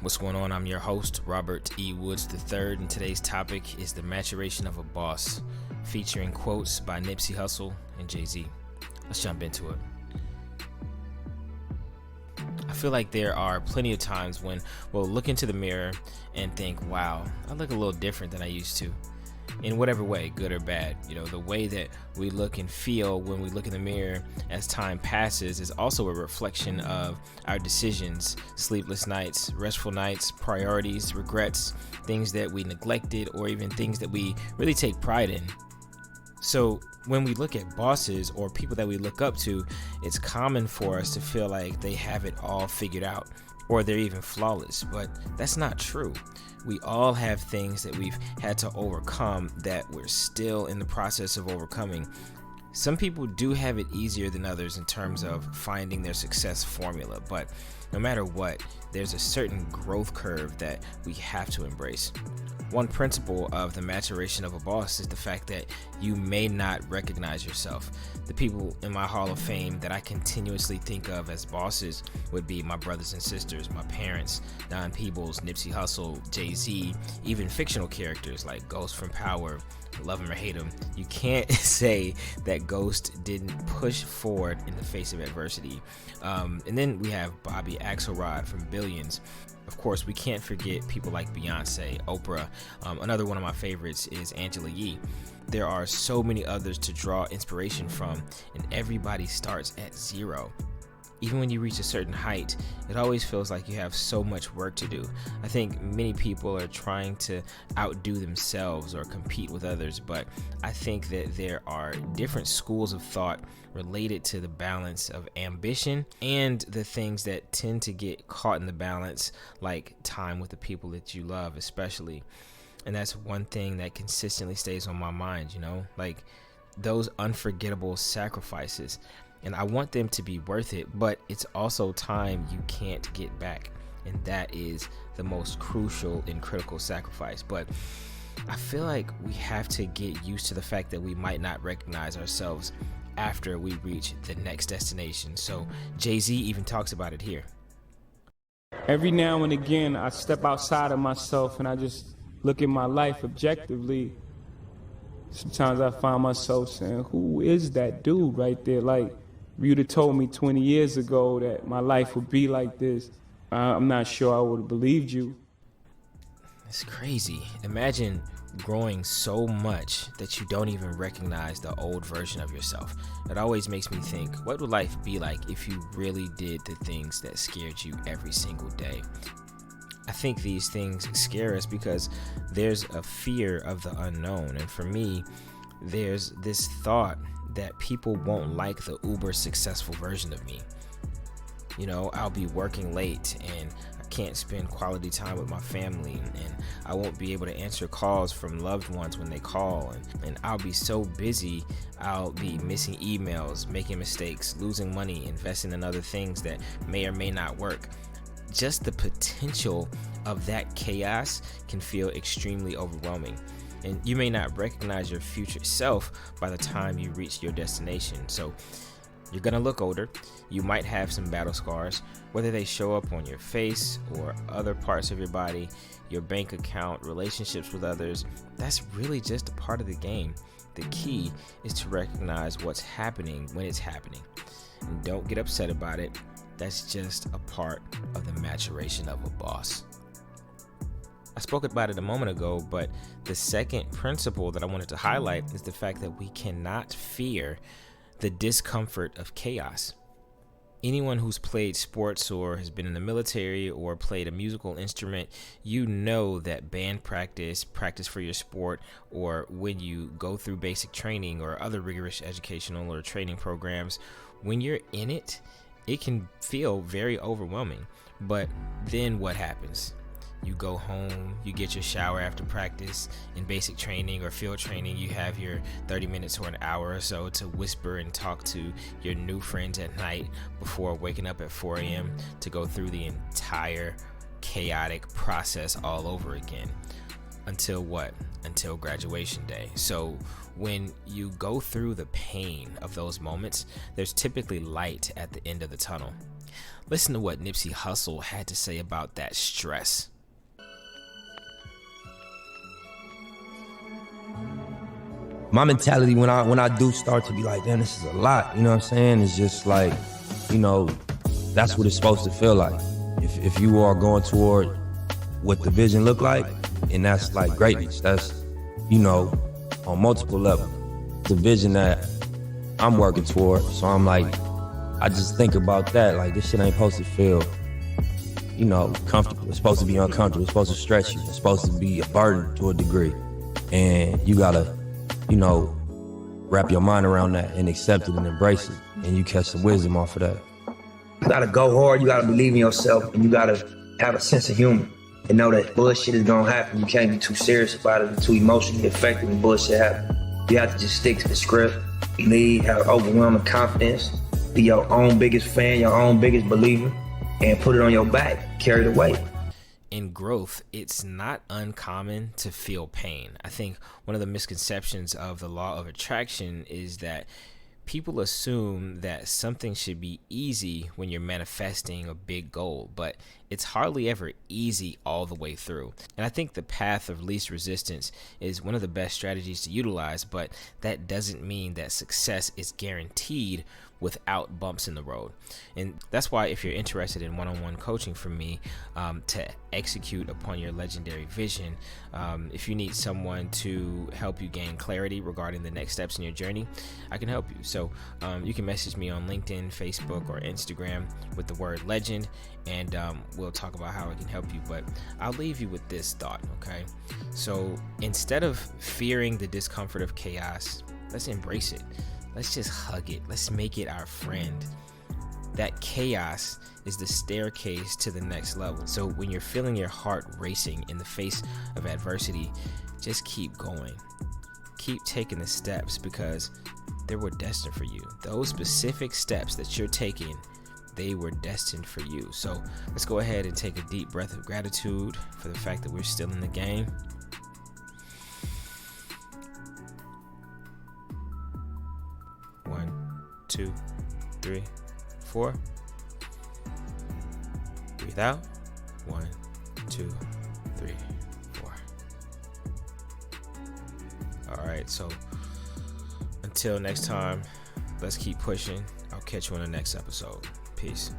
What's going on? I'm your host, Robert E. Woods III, and today's topic is the maturation of a boss, featuring quotes by Nipsey Hussle and Jay-Z. Let's jump into it. I feel like there are plenty of times when we'll look into the mirror and think, wow, I look a little different than I used to. In whatever way, good or bad. The way that we look and feel when we look in the mirror as time passes is also a reflection of our decisions, sleepless nights, restful nights, priorities, regrets, things that we neglected, or even things that we really take pride in. So when we look at bosses or people that we look up to, it's common for us to feel like they have it all figured out or they're even flawless, but that's not true. We all have things that we've had to overcome that we're still in the process of overcoming. Some people do have it easier than others in terms of finding their success formula, but no matter what, there's a certain growth curve that we have to embrace. One principle of the maturation of a boss is the fact that you may not recognize yourself. The people in my Hall of Fame that I continuously think of as bosses would be my brothers and sisters, my parents, Don Peebles, Nipsey Hussle, Jay-Z, even fictional characters like Ghost from Power. Love him or hate him, you can't say that Ghost didn't push forward in the face of adversity. And then we have Bobby Axelrod from Billions. Of course, we can't forget people like Beyonce, Oprah. Another one of my favorites is Angela Yee. There are so many others to draw inspiration from, and everybody starts at zero. Even when you reach a certain height, it always feels like you have so much work to do. I think many people are trying to outdo themselves or compete with others, but I think that there are different schools of thought related to the balance of ambition and the things that tend to get caught in the balance, like time with the people that you love, especially. And that's one thing that consistently stays on my mind, like those unforgettable sacrifices. And I want them to be worth it, but it's also time you can't get back. And that is the most crucial and critical sacrifice. But I feel like we have to get used to the fact that we might not recognize ourselves after we reach the next destination. So Jay-Z even talks about it here. Every now and again, I step outside of myself and I just look at my life objectively. Sometimes I find myself saying, who is that dude right there? Like, if you'd have told me 20 years ago that my life would be like this, I'm not sure I would have believed you. It's crazy. Imagine growing so much that you don't even recognize the old version of yourself. It always makes me think, what would life be like if you really did the things that scared you every single day? I think these things scare us because there's a fear of the unknown. And for me, there's this thought that people won't like the uber successful version of me. I'll be working late and I can't spend quality time with my family, and I won't be able to answer calls from loved ones when they call, and I'll be so busy, I'll be missing emails, making mistakes, losing money, investing in other things that may or may not work. Just the potential of that chaos can feel extremely overwhelming. And you may not recognize your future self by the time you reach your destination. So you're gonna look older. You might have some battle scars, whether they show up on your face or other parts of your body, your bank account, relationships with others. That's really just a part of the game. The key is to recognize what's happening when it's happening. And don't get upset about it. That's just a part of the maturation of a boss. I spoke about it a moment ago, but the second principle that I wanted to highlight is the fact that we cannot fear the discomfort of chaos. Anyone who's played sports or has been in the military or played a musical instrument, you know that band practice for your sport, or when you go through basic training or other rigorous educational or training programs, when you're in it, it can feel very overwhelming. But then what happens? You go home, you get your shower after practice. In basic training or field training, you have your 30 minutes or an hour or so to whisper and talk to your new friends at night before waking up at 4 a.m. to go through the entire chaotic process all over again. Until what? Until graduation day. So when you go through the pain of those moments, there's typically light at the end of the tunnel. Listen to what Nipsey Hussle had to say about that stress. My mentality when I do start to be like, damn, this is a lot, you know what I'm saying? It's just like, you know, that's what it's supposed to feel like. If you are going toward what the vision look like, and that's like greatness, that's, you know, on multiple levels. The vision that I'm working toward, so I'm like, I just think about that, like this shit ain't supposed to feel, you know, comfortable. It's supposed to be uncomfortable, it's supposed to stretch you, it's supposed to be a burden to a degree. And you gotta, you know, wrap your mind around that and accept it and embrace it, and you catch some wisdom off of that. You gotta go hard, you gotta believe in yourself, and you gotta have a sense of humor and know that bullshit is gonna happen. You can't be too serious about it and too emotionally affected when bullshit happens. You have to just stick to the script, believe, have overwhelming confidence, be your own biggest fan, your own biggest believer, and put it on your back, carry the weight. In growth, it's not uncommon to feel pain. I think one of the misconceptions of the law of attraction is that people assume that something should be easy when you're manifesting a big goal, but it's hardly ever easy all the way through. And I think the path of least resistance is one of the best strategies to utilize, but that doesn't mean that success is guaranteed without bumps in the road. And that's why if you're interested in one-on-one coaching from me to execute upon your legendary vision, if you need someone to help you gain clarity regarding the next steps in your journey, I can help you. So you can message me on LinkedIn, Facebook, or Instagram with the word legend, and we'll talk about how I can help you. But I'll leave you with this thought, okay? So instead of fearing the discomfort of chaos, let's embrace it. Let's just hug it. Let's make it our friend. That chaos is the staircase to the next level. So when you're feeling your heart racing in the face of adversity, just keep going. Keep taking the steps because they were destined for you. Those specific steps that you're taking, they were destined for you. So let's go ahead and take a deep breath of gratitude for the fact that we're still in the game. 1, 2, 3, 4. Breathe out. 1, 2, 3, 4. All right, so until next time, let's keep pushing. I'll catch you on the next episode. Peace.